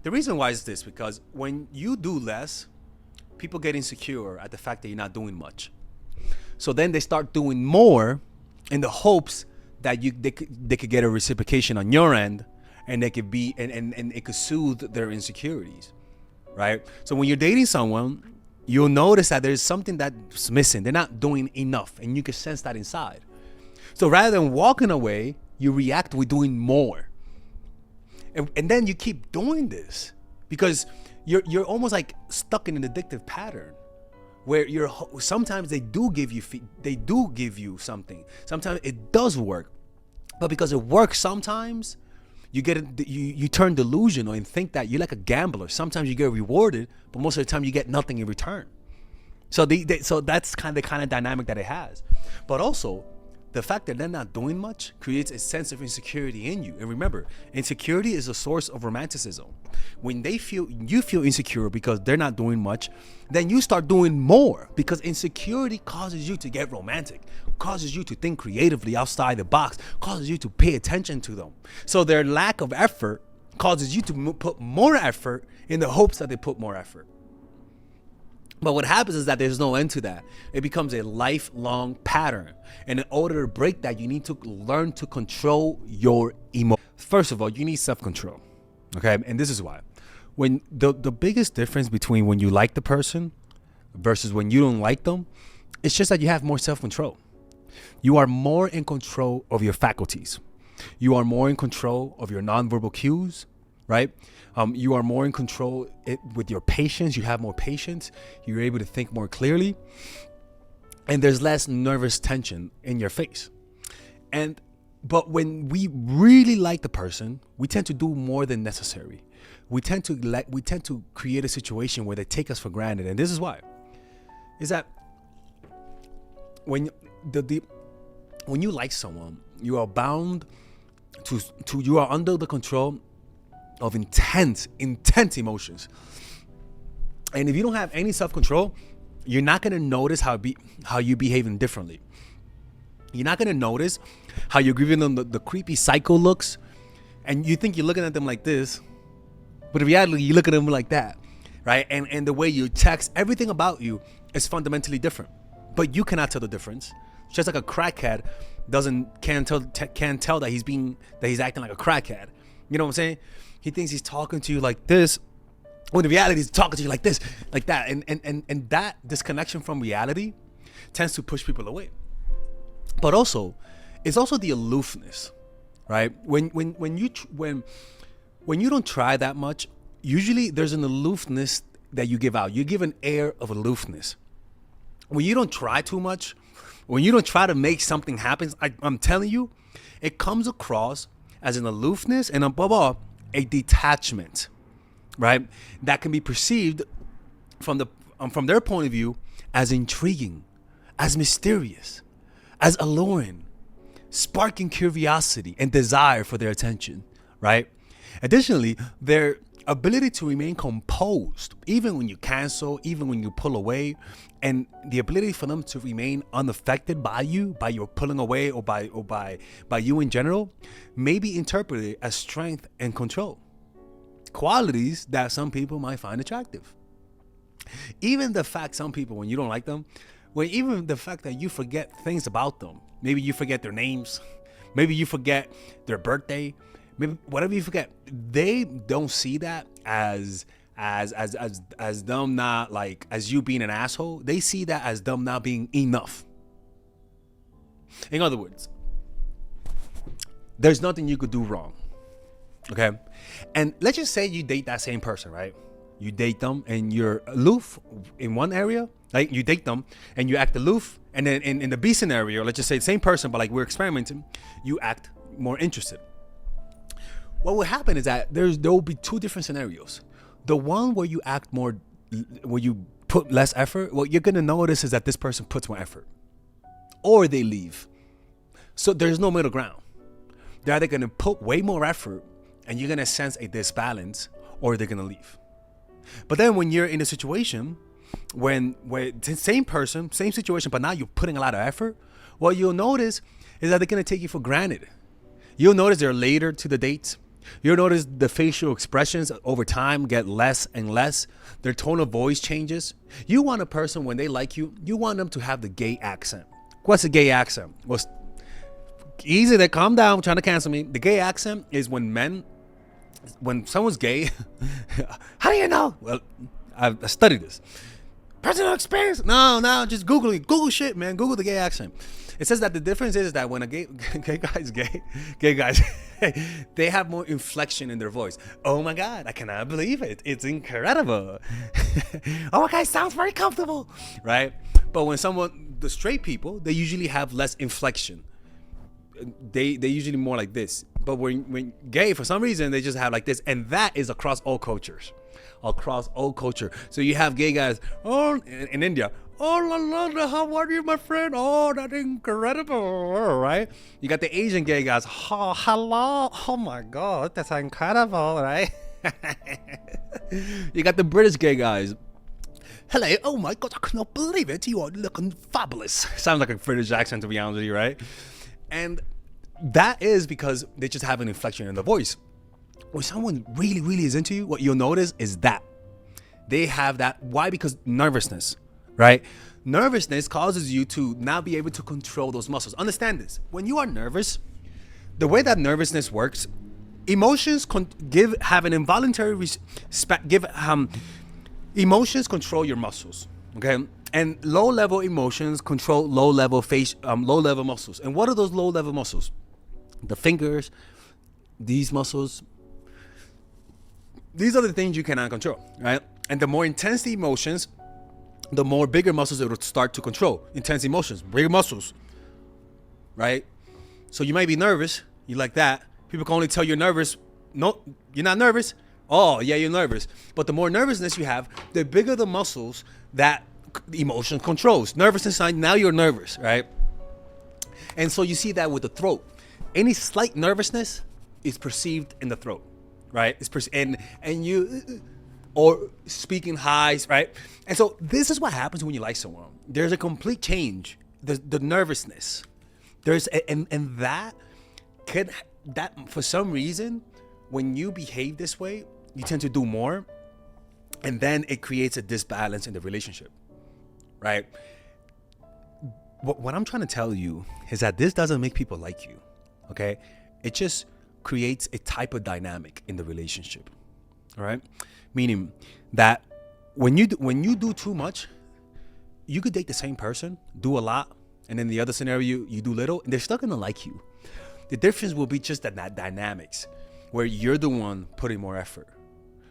The reason why is this, because when you do less, people get insecure at the fact that you're not doing much. So then they start doing more in the hopes that they could get a reciprocation on your end, and they could be and it could soothe their insecurities, right? So when you're dating someone, you'll notice that there's something that's missing. They're not doing enough, and you can sense that inside. So rather than walking away, you react with doing more. And then you keep doing this because you're almost like stuck in an addictive pattern where sometimes they do give you something. Sometimes it does work, but because it works sometimes, you turn delusional and think that you're like a gambler. Sometimes you get rewarded, but most of the time you get nothing in return. So so that's the kind of dynamic that it has. But also, the fact that they're not doing much creates a sense of insecurity in you. And remember, insecurity is a source of romanticism. When you feel insecure because they're not doing much, then you start doing more, because insecurity causes you to get romantic, causes you to think creatively outside the box, causes you to pay attention to them. So their lack of effort causes you to put more effort in the hopes that they put more effort. But what happens is that there's no end to that. It becomes a lifelong pattern. And in order to break that, you need to learn to control your emotions. First of all, you need self-control. Okay? And this is why. When the biggest difference between when you like the person versus when you don't like them, it's just that you have more self-control. You are more in control of your faculties. You are more in control of your nonverbal cues, right? You are more in control with your patience. You have more patience. You're able to think more clearly. And there's less nervous tension in your face. But when we really like the person, we tend to do more than necessary. We tend to create a situation where they take us for granted. And this is why. Is that when you like someone, you are bound to you are under the control of intense emotions. And if you don't have any self-control, you're not going to notice how you behave differently. You're not going to notice how you're giving them the creepy psycho looks, and you think you're looking at them like this, but in reality, you look at them like that, right? And the way you text, everything about you is fundamentally different, but you cannot tell the difference. Just like a crackhead can't tell that he's acting like a crackhead. You know what I'm saying? He thinks he's talking to you like this, when in reality he's talking to you like this, like that. And that disconnection from reality tends to push people away. But also, it's also the aloofness, right? When you don't try that much, usually there's an aloofness that you give out. You give an air of aloofness. When you don't try too much, when you don't try to make something happen, I'm telling you, it comes across as an aloofness and above all, a detachment, right? That can be perceived from their point of view as intriguing, as mysterious, as alluring, sparking curiosity and desire for their attention, right? Additionally, their ability to remain composed, even when you cancel, even when you pull away, and the ability for them to remain unaffected by you, by your pulling away, or by you in general, may be interpreted as strength and control. Qualities that some people might find attractive. Even the fact some people, when you don't like them, even the fact that you forget things about them, maybe you forget their names, maybe you forget their birthday, maybe whatever you forget, they don't see that as them not, like, as you being an asshole. They see that as them not being enough. In other words, there's nothing you could do wrong. Okay? And let's just say you date that same person, right? You date them and you're aloof in one area. Like, you date them and you act aloof. And then in the B scenario, let's just say the same person, but like we're experimenting, you act more interested. What will happen is that there will be two different scenarios. The one where you act more, where you put less effort, what you're going to notice is that this person puts more effort. Or they leave. So there's no middle ground. They're either going to put way more effort and you're going to sense a disbalance, or they're going to leave. But then when you're in a situation where the same person, same situation, but now you're putting a lot of effort, what you'll notice is that they're going to take you for granted. You'll notice they're later to the dates. You notice the facial expressions over time get less and less. Their tone of voice changes. You want a person, when they like you want them to have the gay accent. What's a gay accent? Well, easy to calm down, trying to cancel me. The gay accent is when someone's gay. How do you know? Well, I studied this. Personal experience? No, just Google it. Google shit, man. Google the gay accent. It says that the difference is that when a gay guy's gay guys, they have more inflection in their voice. Oh my God, I cannot believe it. It's incredible. Oh my God, sounds very comfortable, right? But when the straight people, they usually have less inflection. They usually more like this. But when gay, for some reason, they just have like this. And that is across all cultures. Across all culture. So you have gay guys, in India, how are you, my friend? Oh, that's incredible, right? You got the Asian gay guys, hello, oh my God, that's incredible, right? You got the British gay guys, hello, oh my God, I cannot believe it, you are looking fabulous. Sounds like a British accent, to be honest with you, right? And that is because they just have an inflection in the voice. When someone really, really is into you, what you'll notice is that they have that. Why? Because nervousness, right? Nervousness causes you to not be able to control those muscles. Understand this. When you are nervous, the way that nervousness works, emotions have an involuntary emotions control your muscles, okay? And low-level emotions control low-level low-level muscles. And what are those low-level muscles? The fingers, these muscles. These are the things you cannot control, right? And the more intense the emotions, the more bigger muscles it will start to control. Intense emotions, bigger muscles, right? So you might be nervous. You like that. People can only tell you're nervous. No, you're not nervous. Oh, yeah, you're nervous. But the more nervousness you have, the bigger the muscles that emotion controls. Nervousness, now you're nervous, right? And so you see that with the throat. Any slight nervousness is perceived in the throat. Right, and you, or speaking highs, right? And so this is what happens when you like someone. There's a complete change. The nervousness. And that for some reason, when you behave this way, you tend to do more, and then it creates a disbalance in the relationship, right? What I'm trying to tell you is that this doesn't make people like you, okay? It just creates a type of dynamic in the relationship, all right? Meaning that when you do too much, you could date the same person, do a lot, and in the other scenario, you do little, and they're still gonna like you. The difference will be just that dynamics, where you're the one putting more effort.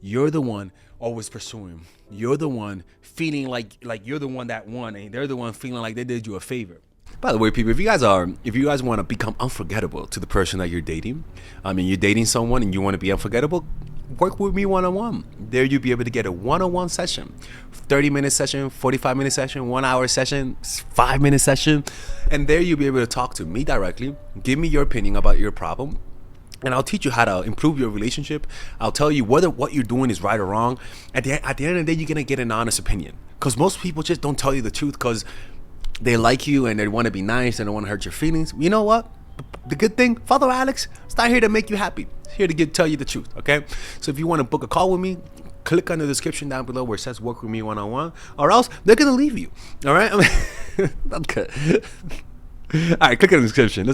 You're the one always pursuing. You're the one feeling like you're the one that won, and they're the one feeling like they did you a favor. By the way, people, if you guys want to become unforgettable to the person that you're dating, you're dating someone and you want to be unforgettable, work with me one-on-one. There you'll be able to get a one-on-one session, 30-minute session, 45-minute session, 1 hour session, 5-minute session. And there you'll be able to talk to me directly, give me your opinion about your problem, and I'll teach you how to improve your relationship. I'll tell you whether what you're doing is right or wrong. At the end of the day, you're going to get an honest opinion. Because most people just don't tell you the truth because they like you and they want to be nice and don't want to hurt your feelings. You know what? The good thing, Father Alex, it's not here to make you happy. It's here to tell you the truth, okay? So if you want to book a call with me, click on the description down below where it says work with me one-on-one, or else they're going to leave you, all right? I'm good. All right, click on the description.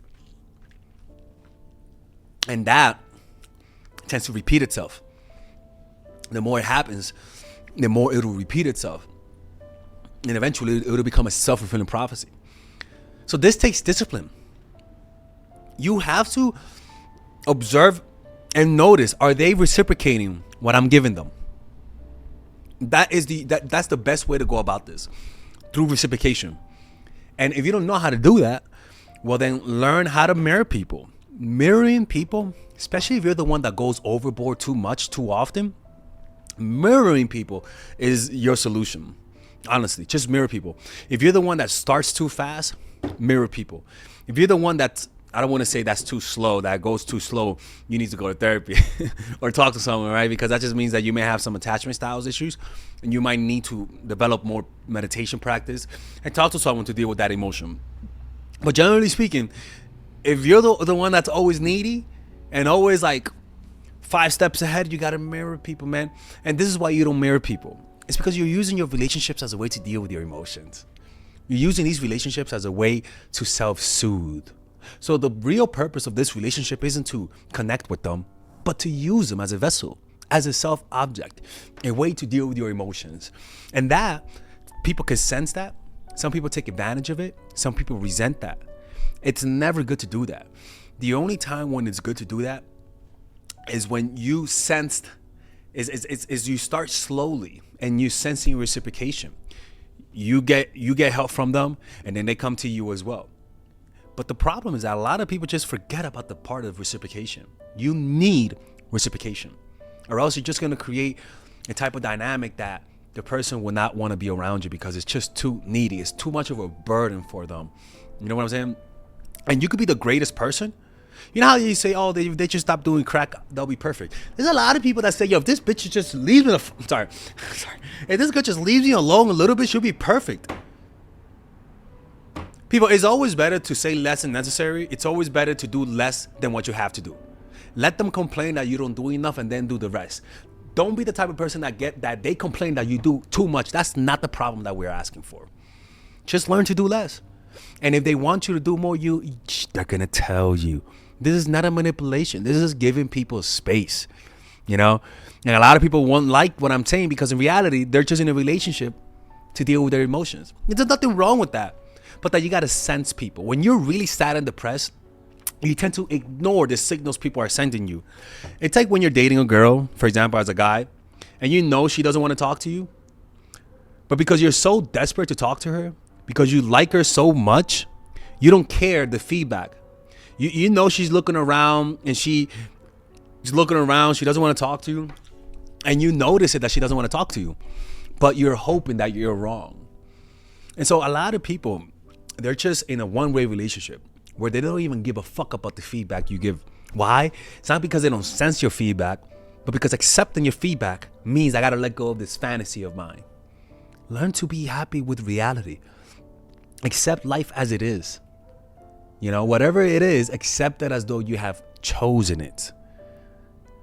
And that tends to repeat itself. The more it happens, the more it will repeat itself. And eventually it will become a self-fulfilling prophecy. So this takes discipline. You have to observe and notice, are they reciprocating what I'm giving them? That's the best way to go about this, through reciprocation. And if you don't know how to do that, well then learn how to mirror people. Mirroring people, especially if you're the one that goes overboard too much, too often, mirroring people is your solution. Honestly, just mirror people. If you're the one that starts too fast, mirror people. If you're the one that's, I don't want to say that's too slow, that goes too slow, you need to go to therapy or talk to someone, right? Because that just means that you may have some attachment styles issues and you might need to develop more meditation practice and talk to someone to deal with that emotion. But generally speaking, if you're the one that's always needy and always like 5 steps ahead. You gotta mirror people, man. And this is why you don't mirror people. It's because you're using your relationships as a way to deal with your emotions. You're using these relationships as a way to self-soothe. So the real purpose of this relationship isn't to connect with them, but to use them as a vessel, as a self-object, a way to deal with your emotions. And that, people can sense that. Some people take advantage of it. Some people resent that. It's never good to do that. The only time when it's good to do that is when you sensed, is you start slowly and you sensing reciprocation. You get help from them, and then they come to you as well. But the problem is that a lot of people just forget about the part of reciprocation. You need reciprocation, or else you're just going to create a type of dynamic that the person will not want to be around you because it's just too needy. It's too much of a burden for them. You know what I'm saying? And you could be the greatest person. You know how you say, oh, they just stop doing crack, they'll be perfect. There's a lot of people that say, yo, if this bitch just leaves me, sorry. If this girl just leaves me alone a little bit, she'll be perfect. People, it's always better to say less than necessary. It's always better to do less than what you have to do. Let them complain that you don't do enough and then do the rest. Don't be the type of person that they complain that you do too much. That's not the problem that we're asking for. Just learn to do less. And if they want you to do more, they're gonna tell you. This is not a manipulation. This is giving people space, you know? And a lot of people won't like what I'm saying because in reality, they're just in a relationship to deal with their emotions. There's nothing wrong with that. But that you gotta sense people. When you're really sad and depressed, you tend to ignore the signals people are sending you. It's like when you're dating a girl, for example, as a guy, and you know she doesn't want to talk to you, but because you're so desperate to talk to her, because you like her so much, you don't care the feedback. You know she's looking around and she's looking around, she doesn't want to talk to you, and you notice it that she doesn't want to talk to you, but you're hoping that you're wrong. And so a lot of people, they're just in a one-way relationship where they don't even give a fuck about the feedback you give. Why? It's not because they don't sense your feedback, but because accepting your feedback means I gotta let go of this fantasy of mine. Learn to be happy with reality. Accept life as it is. You know, whatever it is, accept it as though you have chosen it.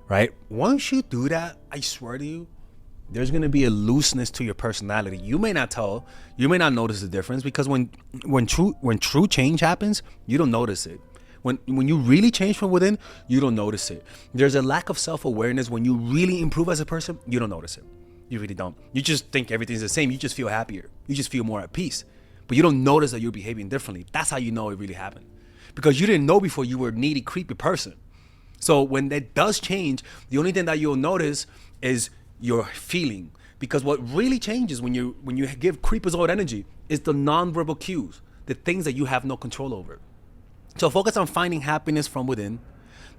Right? Once you do that, I swear to you, there's going to be a looseness to your personality. You may not notice the difference because when true change happens, you don't notice it. When you really change from within, you don't notice it. There's a lack of self-awareness. When you really improve as a person, you don't notice it. You really don't. You just think everything's the same. You just feel happier. You just feel more at peace. But you don't notice that you're behaving differently. That's how you know it really happened. Because you didn't know before you were a needy, creepy person. So when that does change, the only thing that you'll notice is your feeling. Because what really changes when you give creepazoid energy is the nonverbal cues, the things that you have no control over. So focus on finding happiness from within,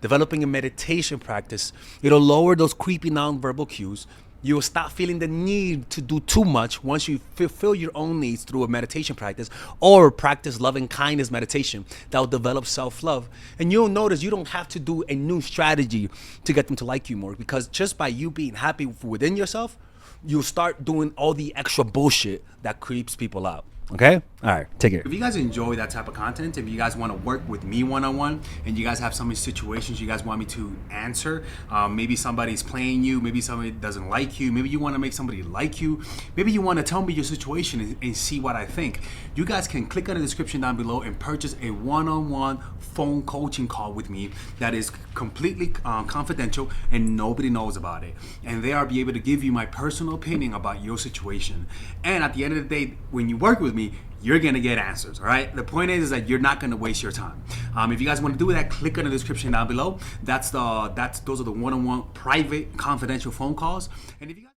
developing a meditation practice. It'll lower those creepy nonverbal cues. You will stop feeling the need to do too much once you fulfill your own needs through a meditation practice or practice loving kindness meditation that will develop self-love. And you'll notice you don't have to do a new strategy to get them to like you more, because just by you being happy within yourself, you'll start doing all the extra bullshit that creeps people out. Okay? All right, take care. If you guys enjoy that type of content, if you guys want to work with me one-on-one and you guys have some situations you guys want me to answer, maybe somebody's playing you, maybe somebody doesn't like you, maybe you want to make somebody like you, maybe you want to tell me your situation and see what I think, you guys can click on the description down below and purchase a one-on-one phone coaching call with me that is completely confidential and nobody knows about it. And there I'll be able to give you my personal opinion about your situation. And at the end of the day, when you work with me, you're gonna get answers. All right, the point is that you're not gonna waste your time. If you guys want to do that, click on the description down below. Those are the one-on-one private confidential phone calls. And if you guys